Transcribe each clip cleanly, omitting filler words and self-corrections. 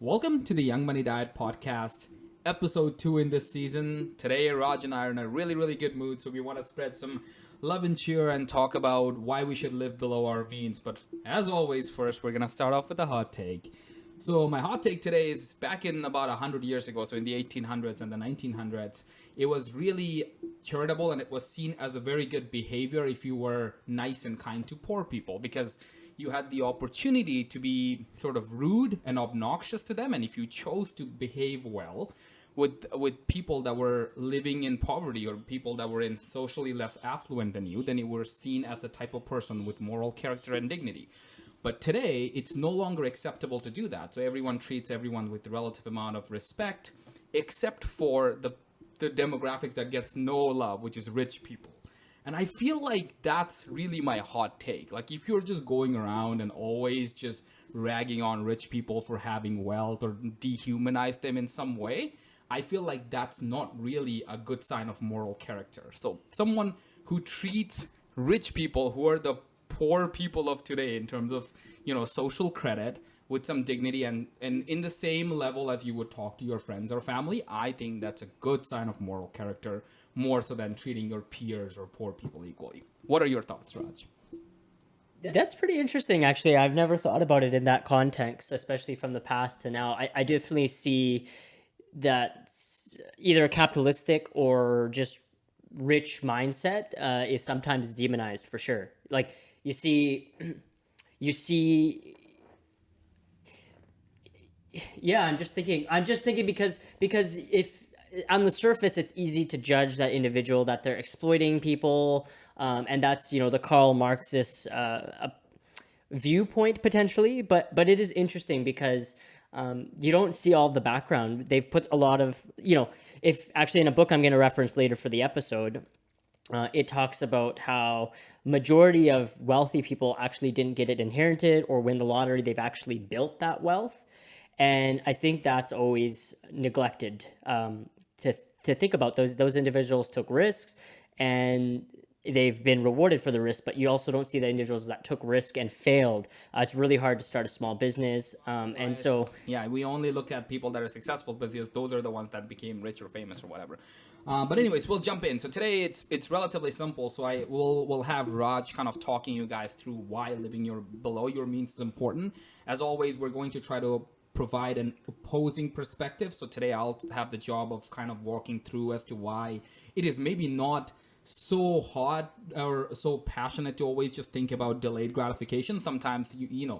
Welcome to the Young Money Diet Podcast, episode 2 in this season. Today, Raj and I are in a really good mood, so we want to spread some love and cheer and talk about why we should live below our means. But as always, first, we're going to start off with a hot take. So my hot take today is back in about 100 years ago, so in the 1800s and the 1900s, it was really charitable and it was seen as a very good behavior if you were nice and kind to poor people, because you had the opportunity to be sort of rude and obnoxious to them, and if you chose to behave well with people that were living in poverty or people that were in socially less affluent than you, then you were seen as the type of person with moral character and dignity. But today, it's no longer acceptable to do that. So everyone treats everyone with the relative amount of respect, except for the demographic that gets no love, which is rich people. And I feel like that's really my hot take. Like, if you're just going around and always just ragging on rich people for having wealth or dehumanize them in some way, I feel like that's not really a good sign of moral character. So someone who treats rich people, who are the poor people of today in terms of, social credit, with some dignity and in the same level as you would talk to your friends or family, I think that's a good sign of moral character, more so than treating your peers or poor people equally. What are your thoughts, Raj? That's pretty interesting, actually. I've never thought about it in that context, especially from the past to now. I definitely see that either a capitalistic or just rich mindset is sometimes demonized, for sure. Like, you see, yeah, I'm just thinking because if on the surface it's easy to judge that individual that they're exploiting people, and that's the Karl Marxist viewpoint potentially, but it is interesting because you don't see all of the background. They've put a lot of, if actually in a book I'm going to reference later for the episode, it talks about how majority of wealthy people actually didn't get it inherited or win the lottery. They've actually built that wealth. And I think that's always neglected, to think about. Those individuals took risks and they've been rewarded for the risk, but you also don't see the individuals that took risk and failed. It's really hard to start a small business. And so, yeah, we only look at people that are successful because those are the ones that became rich or famous or whatever. But anyways, we'll jump in. So today it's relatively simple. So we'll have Raj kind of talking you guys through why living below your means is important. As always, we're going to try to provide an opposing perspective. So today I'll have the job of kind of walking through as to why it is maybe not so hot or so passionate to always just think about delayed gratification. Sometimes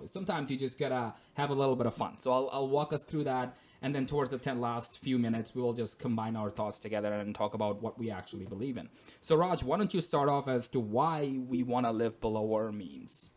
sometimes you just gotta have a little bit of fun. So I'll walk us through that, and then towards the last few minutes we will just combine our thoughts together and talk about what we actually believe in. So Raj, why don't you start off as to why we want to live below our means?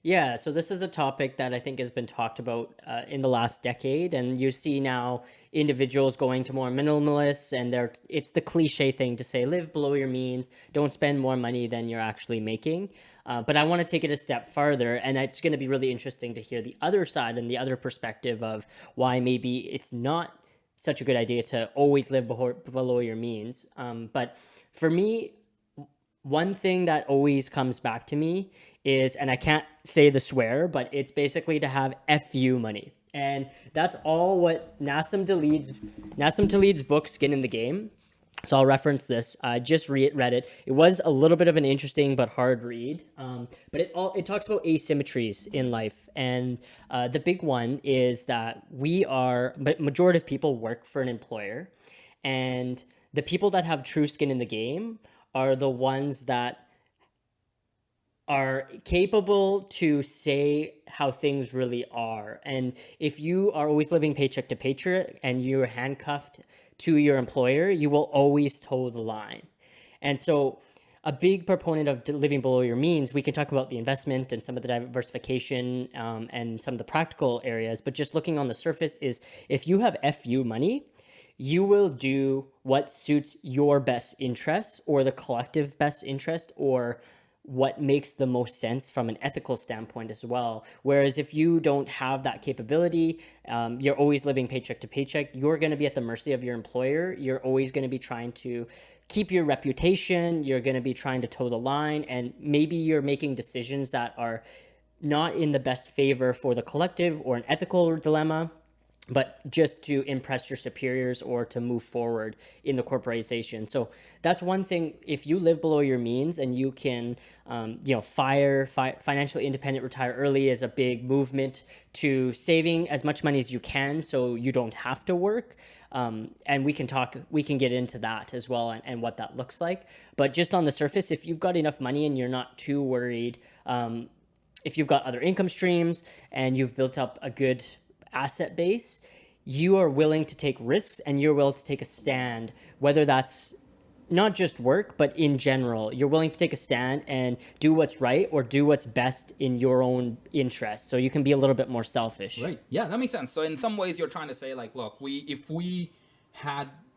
yeah, so this is a topic that I think has been talked about in the last decade, and you see now individuals going to more minimalists, and it's the cliche thing to say, live below your means, don't spend more money than you're actually making. But I want to take it a step farther, and it's going to be really interesting to hear the other side and the other perspective of why maybe it's not such a good idea to always live below your means. But for me, one thing that always comes back to me is, and I can't say the swear, but it's basically to have FU money. And that's all what Nassim Talib's book, Skin in the Game. So I'll reference this. I just read it. It was a little bit of an interesting but hard read. But it talks about asymmetries in life. And the big one is that majority of people work for an employer. And the people that have true skin in the game are the ones that are capable to say how things really are. And if you are always living paycheck to paycheck and you're handcuffed to your employer, you will always toe the line. And so a big proponent of living below your means, we can talk about the investment and some of the diversification and some of the practical areas, but just looking on the surface is, if you have FU money, you will do what suits your best interest or the collective best interest, or what makes the most sense from an ethical standpoint as well. Whereas if you don't have that capability, you're always living paycheck to paycheck, you're going to be at the mercy of your employer. You're always going to be trying to keep your reputation. You're going to be trying to toe the line, and maybe you're making decisions that are not in the best favor for the collective or an ethical dilemma, but just to impress your superiors or to move forward in the corporatization. So that's one thing. If you live below your means and you can, financially independent, retire early is a big movement to saving as much money as you can so you don't have to work. And we can get into that as well, and what that looks like. But just on the surface, if you've got enough money and you're not too worried, if you've got other income streams and you've built up a good asset base, you are willing to take risks and you're willing to take a stand, whether that's not just work, but in general, you're willing to take a stand and do what's right or do what's best in your own interest. So you can be a little bit more selfish. Right. Yeah, that makes sense. So in some ways, you're trying to say like, look, if we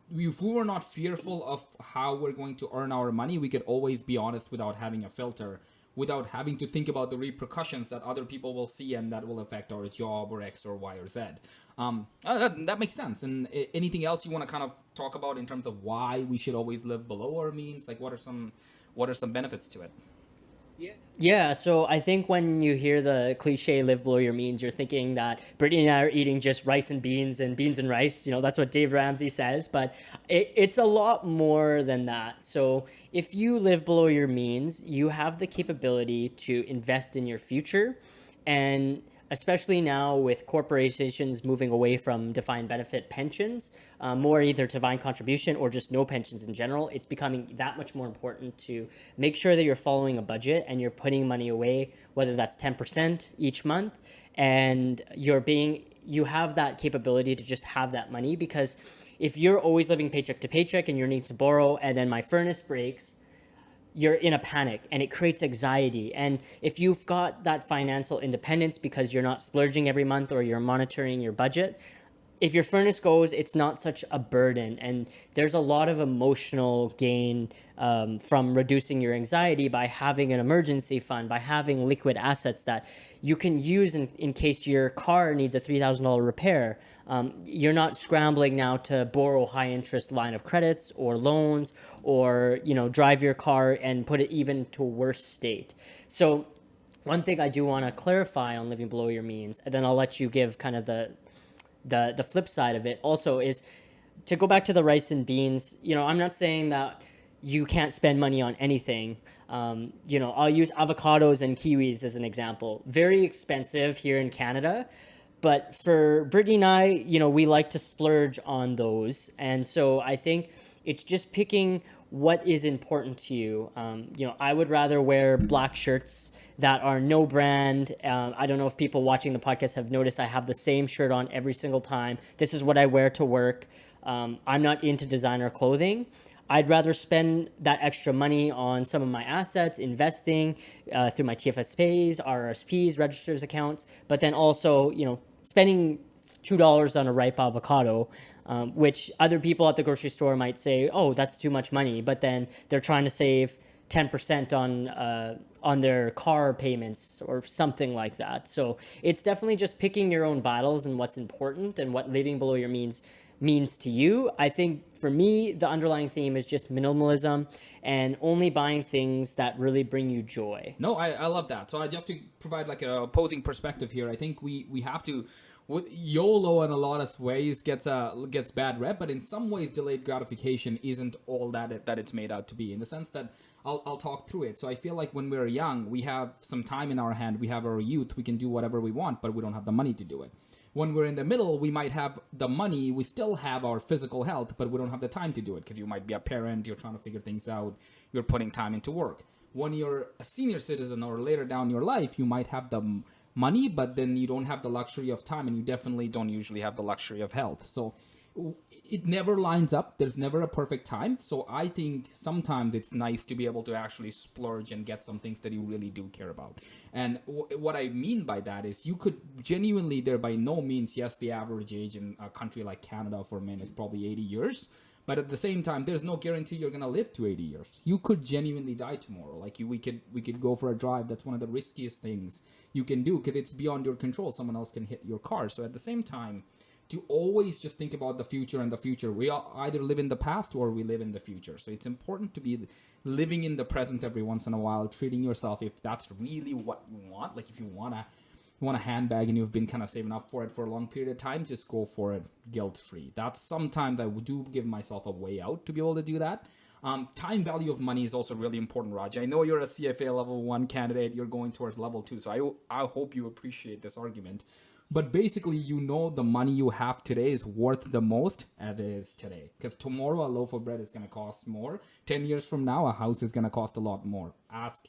were not fearful of how we're going to earn our money, we could always be honest without having a filter, without having to think about the repercussions that other people will see and that will affect our job or X or Y or Z. That makes sense. And anything else you want to kind of talk about in terms of why we should always live below our means? Like, what are some benefits to it? Yeah, so I think when you hear the cliche live below your means, you're thinking that Brittany and I are eating just rice and beans and rice. That's what Dave Ramsey says, but it's a lot more than that. So if you live below your means, you have the capability to invest in your future. And especially now with corporations moving away from defined benefit pensions, more either defined contribution or just no pensions in general, it's becoming that much more important to make sure that you're following a budget and you're putting money away, whether that's 10% each month, and you have that capability to just have that money. Because if you're always living paycheck to paycheck and you need to borrow, and then my furnace breaks, you're in a panic and it creates anxiety. And if you've got that financial independence because you're not splurging every month or you're monitoring your budget, if your furnace goes, it's not such a burden. And there's a lot of emotional gain from reducing your anxiety by having an emergency fund, by having liquid assets that you can use in case your car needs a $3,000 repair. You're not scrambling now to borrow high interest line of credits or loans, or drive your car and put it even to a worse state. So one thing I do want to clarify on living below your means, and then I'll let you give kind of the flip side of it also, is to go back to the rice and beans. I'm not saying that you can't spend money on anything. I'll use avocados and kiwis as an example. Very expensive here in Canada. But for Brittany and I, we like to splurge on those. And so I think it's just picking what is important to you. I would rather wear black shirts that are no brand. I don't know if people watching the podcast have noticed I have the same shirt on every single time. This is what I wear to work. I'm not into designer clothing. I'd rather spend that extra money on some of my assets, investing through my TFSPs, RRSPs, registers accounts, but then also, spending $2 on a ripe avocado, which other people at the grocery store might say, oh, that's too much money. But then they're trying to save 10% on their car payments or something like that. So it's definitely just picking your own battles and what's important and what living below your means to you. I think for me, the underlying theme is just minimalism and only buying things that really bring you joy. No, I love that. So I just have to provide like a opposing perspective here. I think we have to, with YOLO in a lot of ways gets bad rep, but in some ways delayed gratification isn't all that it's made out to be, in the sense that I'll talk through it. So I feel like when we're young, we have some time in our hand, we have our youth, we can do whatever we want, but we don't have the money to do it. When we're in the middle, we might have the money, we still have our physical health, but we don't have the time to do it because you might be a parent, you're trying to figure things out, you're putting time into work. When you're a senior citizen or later down your life, you might have the money, but then you don't have the luxury of time, and you definitely don't usually have the luxury of health. So it never lines up. There's never a perfect time. So I think sometimes it's nice to be able to actually splurge and get some things that you really do care about. And what I mean by that is you could genuinely, there by no means, yes, the average age in a country like Canada for men is probably 80 years. But at the same time, there's no guarantee you're going to live to 80 years. You could genuinely die tomorrow. Like we could go for a drive. That's one of the riskiest things you can do because it's beyond your control. Someone else can hit your car. So at the same time, to always just think about the future and the future. We all either live in the past or we live in the future. So it's important to be living in the present every once in a while, treating yourself if that's really what you want. Like if you want a handbag and you've been kind of saving up for it for a long period of time, just go for it guilt-free. That's sometimes I do give myself a way out to be able to do that. Time value of money is also really important, Raj. I know you're a CFA level 1 candidate. You're going towards level 2. So I hope you appreciate this argument. But basically, the money you have today is worth the most as it is today. Because tomorrow, a loaf of bread is going to cost more. 10 years from now, a house is going to cost a lot more. Ask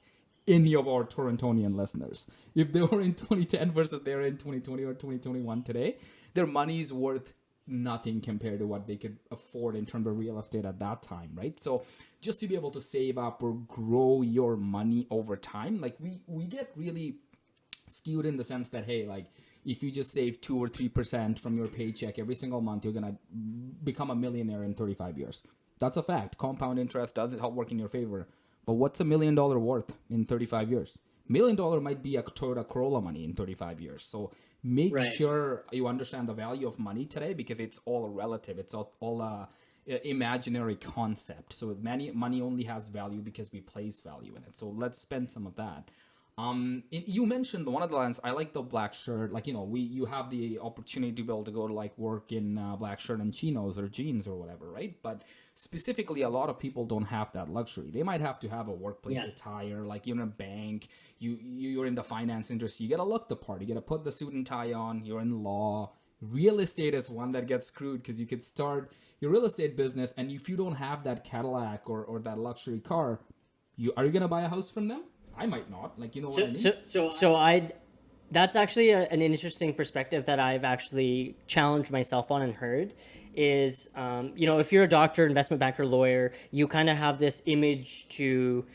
any of our Torontonian listeners. If they were in 2010 versus they're in 2020 or 2021 today, their money is worth nothing compared to what they could afford in terms of real estate at that time, right? So just to be able to save up or grow your money over time, like we get really skewed in the sense that, hey, like if you just save 2 or 3% from your paycheck every single month, you're going to become a millionaire in 35 years. That's a fact. Compound interest does help work in your favor. But what's $1 million worth in 35 years? $1 million might be a Toyota Corolla money in 35 years. So make sure you understand the value of money today, because it's all relative. It's all a imaginary concept. So money only has value because we place value in it. So let's spend some of that. You mentioned one of the lines. I like the black shirt. Like, you have the opportunity to be able to go to like work in black shirt and chinos or jeans or whatever, right? But specifically, a lot of people don't have that luxury. They might have to have a workplace attire, like you're in a bank, you're in the finance industry. You got to look the part. You got to put the suit and tie on. You're in law. Real estate is one that gets screwed, because you could start your real estate business, and if you don't have that Cadillac or that luxury car, are you gonna buy a house from them? I might not. Like, what I mean? So that's actually an interesting perspective that I've actually challenged myself on and heard is, if you're a doctor, investment banker, lawyer, you kind of have this image to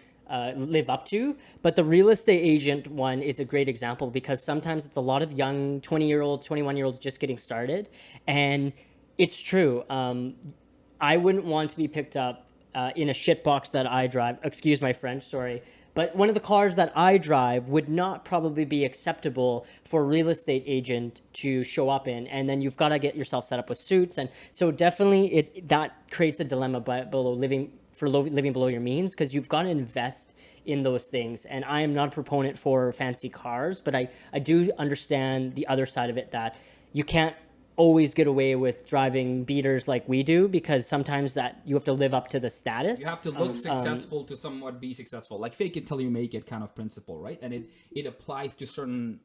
live up to. But the real estate agent one is a great example, because sometimes it's a lot of young 20-year-olds, 21-year-olds just getting started. And it's true. I wouldn't want to be picked up in a shitbox that I drive. Excuse my French, sorry. But one of the cars that I drive would not probably be acceptable for a real estate agent to show up in. And then you've got to get yourself set up with suits. And so definitely that creates a dilemma living below your means, because you've got to invest in those things. And I am not a proponent for fancy cars, but I do understand the other side of it, that you can't always get away with driving beaters like we do, because sometimes that you have to live up to the status. You have to look successful to somewhat be successful, like fake it till you make it kind of principle, right? And it applies to certain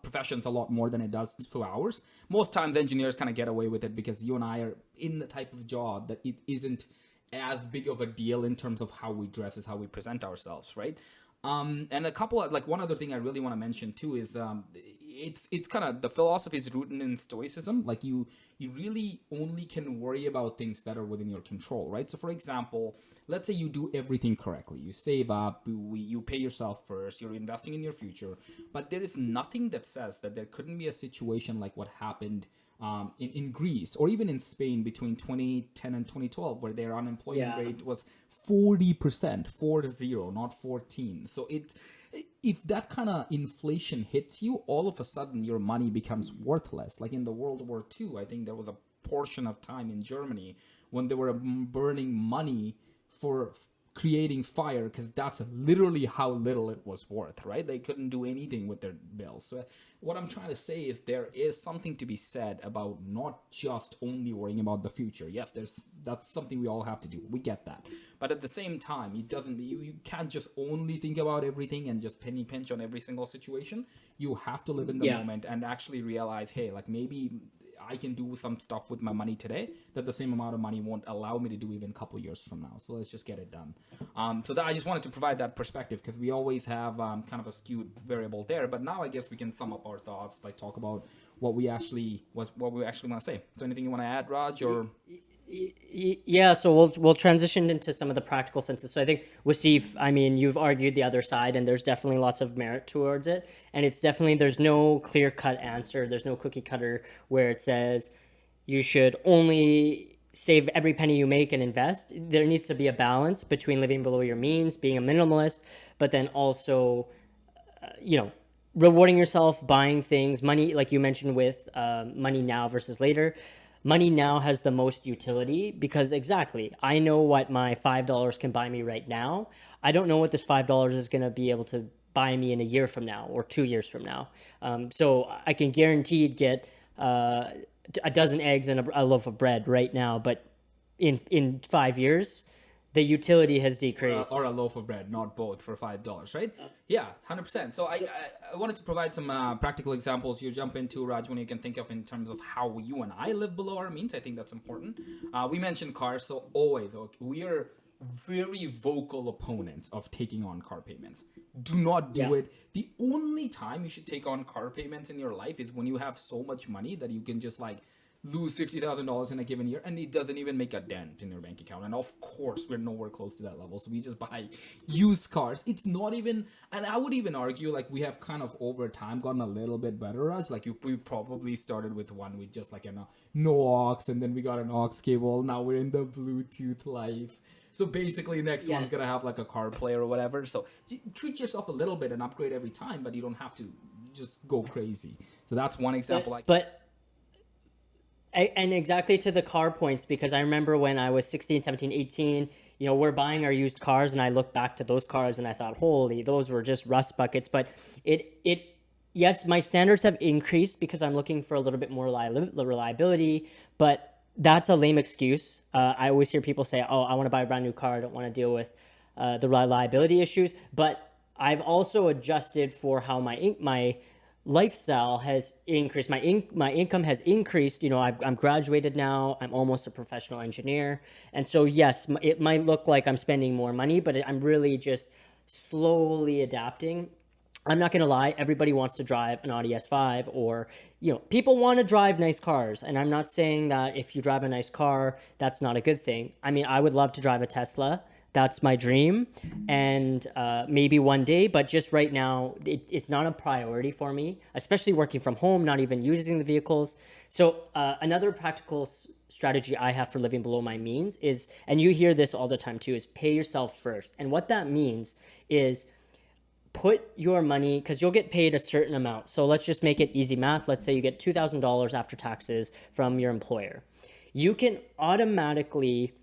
professions a lot more than it does for ours. Most times engineers kind of get away with it because you and I are in the type of job that it isn't as big of a deal in terms of how we dress, as how we present ourselves, right? And a couple of, like, one other thing I really want to mention too is it's kind of, the philosophy is rooted in stoicism. Like you really only can worry about things that are within your control, right? So for example, let's say you do everything correctly. You save up, you pay yourself first, you're investing in your future, but there is nothing that says that there couldn't be a situation like what happened in Greece or even in Spain between 2010 and 2012, where their unemployment rate was 40%, 40, not 14. So if that kind of inflation hits you, all of a sudden your money becomes worthless. Like in the World War II, I think there was a portion of time in Germany when they were burning money for creating fire, because that's literally how little it was worth, right? They couldn't do anything with their bills. So what I'm trying to say is there is something to be said about not just only worrying about the future. Yes, that's something we all have to do. We get that. But at the same time, you can't just only think about everything and just penny pinch on every single situation. You have to live in the moment and actually realize, hey, like maybe I can do some stuff with my money today that the same amount of money won't allow me to do even a couple of years from now. So let's just get it done. So that I just wanted to provide that perspective, because we always have kind of a skewed variable there. But now I guess we can sum up our thoughts, like talk about what we actually want to say. So anything you want to add, Raj, or? Yeah, so we'll transition into some of the practical senses. So I think Wasif, I mean, you've argued the other side, and there's definitely lots of merit towards it. And it's definitely, there's no clear-cut answer. There's no cookie cutter where it says you should only save every penny you make and invest. There needs to be a balance between living below your means, being a minimalist, but then also, rewarding yourself, buying things, money, like you mentioned with money now versus later. Money now has the most utility because exactly, I know what my $5 can buy me right now. I don't know what this $5 is going to be able to buy me in a year from now or 2 years from now. So I can guaranteed get a dozen eggs and a loaf of bread right now, but in 5 years, the utility has decreased. Or a loaf of bread, not both, for $5, right? Yeah, 100%. So I wanted to provide some practical examples you jump into, Raj, when you can think of in terms of how you and I live below our means. I think that's important. We mentioned cars, so always, okay, we are very vocal opponents of taking on car payments. Do not do Yeah. it. The only time you should take on car payments in your life is when you have so much money that you can just like lose $50,000 in a given year and it doesn't even make a dent in your bank account. And of course, we're nowhere close to that level. So we just buy used cars. It's not even, and I would even argue like we have kind of over time gotten a little bit better, Raj. Like we probably started with one with just like a no aux, and then we got an aux cable. Now we're in the Bluetooth life. So basically, next one's Yes. gonna have like a CarPlay or whatever. So treat yourself a little bit and upgrade every time, but you don't have to just go crazy. So that's one example. But and exactly to the car points, because I remember when I was 16, 17, 18, we're buying our used cars, and I look back to those cars and I thought, holy, those were just rust buckets. But yes, my standards have increased because I'm looking for a little bit more reliability, but that's a lame excuse. I always hear people say, oh, I want to buy a brand new car. I don't want to deal with the reliability issues. But I've also adjusted for how my lifestyle has increased. My income has increased. I'm graduated now. I'm almost a professional engineer, and so yes, it might look like I'm spending more money, but I'm really just slowly adapting. I'm not going to lie, everybody wants to drive an Audi S5, or people want to drive nice cars, and I'm not saying that if you drive a nice car that's not a good thing. I mean, I would love to drive a Tesla. That's my dream, and maybe one day, but just right now it's not a priority for me, especially working from home, not even using the vehicles. So another practical strategy I have for living below my means is, and you hear this all the time too, is pay yourself first. And what that means is put your money, because you'll get paid a certain amount. So let's just make it easy math. Let's say you get $2,000 after taxes from your employer. You can automatically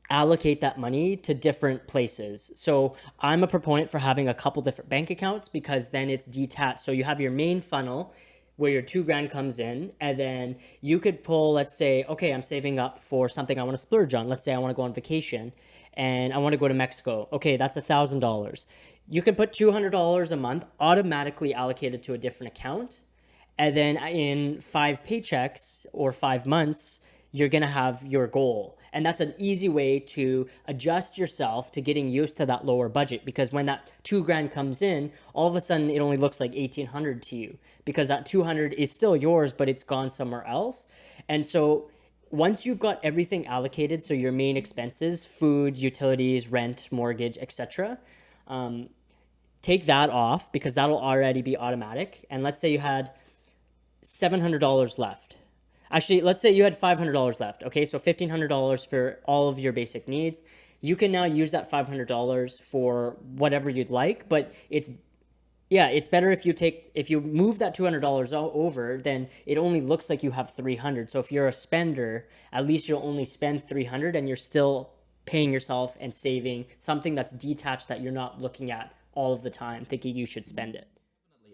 allocate that money to different places. So I'm a proponent for having a couple different bank accounts, because then it's detached. So you have your main funnel where your 2 grand comes in, and then you could pull, let's say, okay, I'm saving up for something I want to splurge on. Let's say I want to go on vacation and I want to go to Mexico. Okay, that's $1,000. You can put $200 a month automatically allocated to a different account. And then in 5 paychecks or 5 months, you're going to have your goal. And that's an easy way to adjust yourself to getting used to that lower budget, because when that 2 grand comes in, all of a sudden it only looks like 1,800 to you, because that 200 is still yours, but it's gone somewhere else. And so once you've got everything allocated, so your main expenses, food, utilities, rent, mortgage, etc., take that off, because that'll already be automatic. And let's say you had $700 left. Actually, let's say you had $500 left. Okay, so $1,500 for all of your basic needs. You can now use that $500 for whatever you'd like, but it's better if you move that $200 over, then it only looks like you have 300. So if you're a spender, at least you'll only spend 300, and you're still paying yourself and saving something that's detached that you're not looking at all of the time, thinking you should spend it.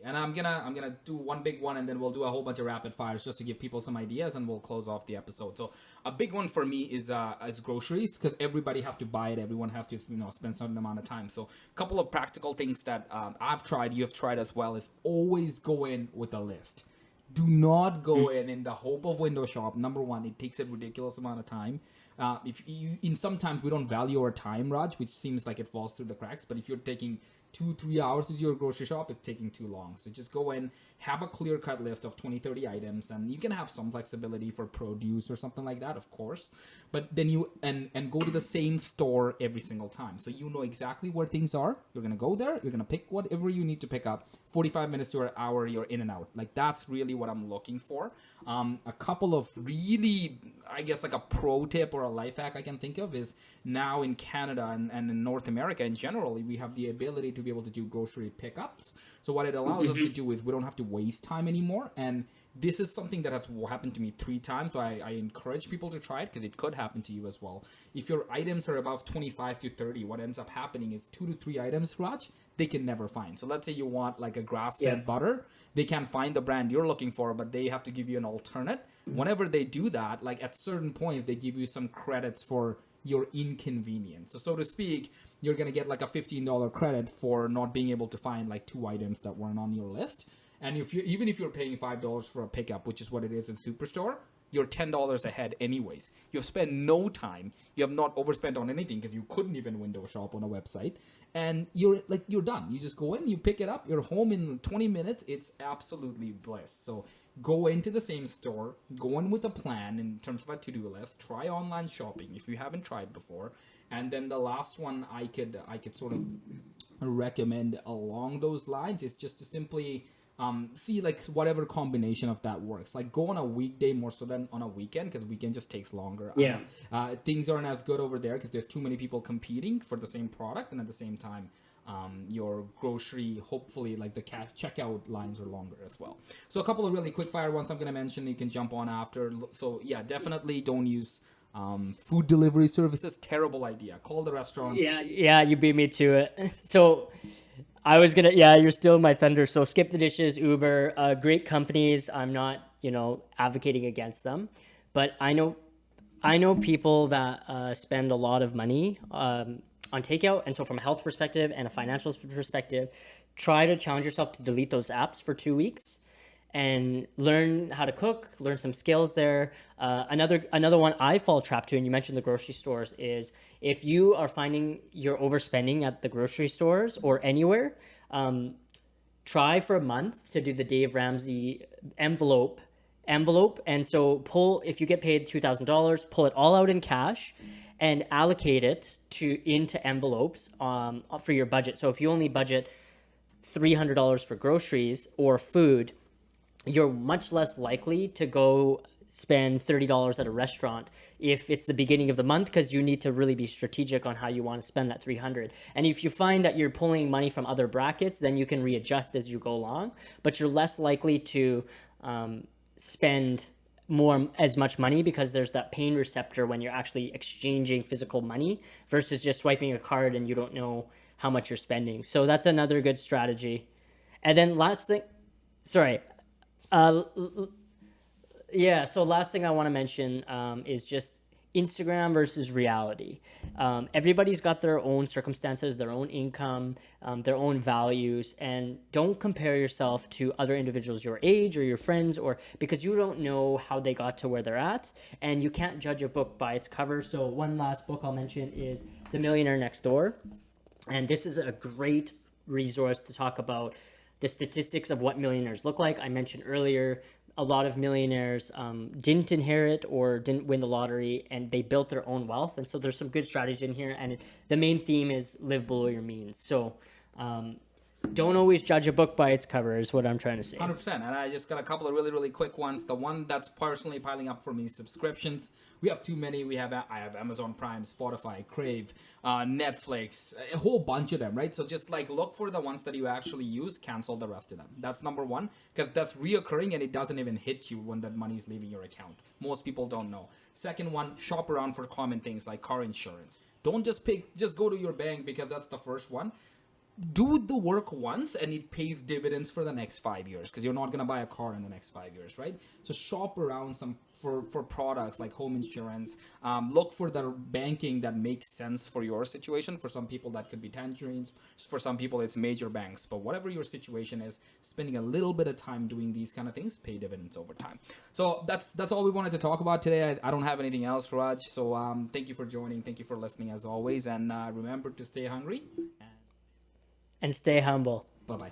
And I'm gonna do one big one, and then we'll do a whole bunch of rapid fires just to give people some ideas, and we'll close off the episode. So a big one for me is groceries, because everybody has to buy it. Everyone has to spend a certain amount of time. So a couple of practical things that I've tried, you have tried as well, is always go in with a list. Do not go in the hope of window shop. Number one, it takes a ridiculous amount of time. If you, in sometimes we don't value our time, Raj, which seems like it falls through the cracks. But if you're taking 2-3 hours to do your grocery shop, it's taking too long. So just go in, have a clear cut list of 20-30 items, and you can have some flexibility for produce or something like that, of course. But then you and go to the same store every single time, so you know exactly where things are. You're gonna go there, you're gonna pick whatever you need to pick up. 45 minutes to an hour, you're in and out. Like, that's really what I'm looking for. A couple of really, I guess, like a pro tip or a life hack I can think of is, now in Canada and in North America in general, we have the ability to to be able to do grocery pickups. So what it allows us to do is we don't have to waste time anymore. And this is something that has happened to me 3 times. So I encourage people to try it because it could happen to you as well. If your items are above 25 to 30, what ends up happening is 2 to 3 items, Raj, they can never find. So let's say you want like a grass-fed butter. They can't find the brand you're looking for, but they have to give you an alternate. Whenever they do that, like at certain points, they give you some credits for your inconvenience. So to speak, you're going to get like a $15 credit for not being able to find like 2 items that weren't on your list. And even if you're paying $5 for a pickup, which is what it is in Superstore, you're $10 ahead anyways. You've spent no time. You have not overspent on anything because you couldn't even window shop on a website. And you're done. You just go in, you pick it up, you're home in 20 minutes. It's absolutely bliss. So go into the same store, go in with a plan in terms of a to-do list, try online shopping if you haven't tried before. And then the last one I could sort of recommend along those lines is just to simply see like whatever combination of that works. Like go on a weekday more so than on a weekend, because weekend just takes longer. Things aren't as good over there because there's too many people competing for the same product, and at the same time your grocery, hopefully like the checkout lines are longer as well. So a couple of really quick fire ones I'm going to mention, you can jump on after. So yeah, definitely don't use food delivery services. Terrible idea. Call the restaurant. Yeah, you beat me to it. So I was gonna, you're still my thunder. So Skip the Dishes, Uber, great companies. I'm not, advocating against them, but I know people that spend a lot of money on takeout. And so from a health perspective and a financial perspective, try to challenge yourself to delete those apps for 2 weeks and learn how to cook, learn some skills there. Another one I fall trapped to, and you mentioned the grocery stores, is if you are finding you're overspending at the grocery stores or anywhere, try for a month to do the Dave Ramsey envelope. And so if you get paid $2,000, pull it all out in cash and allocate it into envelopes for your budget. So if you only budget $300 for groceries or food, you're much less likely to go spend $30 at a restaurant if it's the beginning of the month, because you need to really be strategic on how you want to spend that $300. And if you find that you're pulling money from other brackets, then you can readjust as you go along, but you're less likely to spend as much money because there's that pain receptor when you're actually exchanging physical money versus just swiping a card and you don't know how much you're spending. So that's another good strategy. And then last thing, sorry. So last thing I want to mention is just Instagram versus reality. Everybody's got their own circumstances, their own income, their own values, and don't compare yourself to other individuals your age or your friends, or because you don't know how they got to where they're at, and you can't judge a book by its cover. So one last book I'll mention is The Millionaire Next Door, and this is a great resource to talk about the statistics of what millionaires look like. I mentioned earlier, a lot of millionaires didn't inherit or didn't win the lottery, and they built their own wealth. And so there's some good strategy in here. And the main theme is live below your means. So don't always judge a book by its cover is what I'm trying to say. 100%. And I just got a couple of really, really quick ones. The one that's personally piling up for me is subscriptions. We have too many. I have Amazon Prime, Spotify, Crave, Netflix, a whole bunch of them, right? So just like look for the ones that you actually use, cancel the rest of them. That's number one, because that's reoccurring and it doesn't even hit you when that money is leaving your account. Most people don't know. Second one, shop around for common things like car insurance. Don't just go to your bank because that's the first one. Do the work once and it pays dividends for the next 5 years, because you're not going to buy a car in the next 5 years, right? So shop around for products like home insurance. Look for the banking that makes sense for your situation. For some people that could be Tangerines, for some people it's major banks, but whatever your situation is, spending a little bit of time doing these kind of things pay dividends over time. So that's all we wanted to talk about today. I don't have anything else, Raj. So thank you for joining, thank you for listening as always, and remember to stay hungry and stay humble. Bye-bye.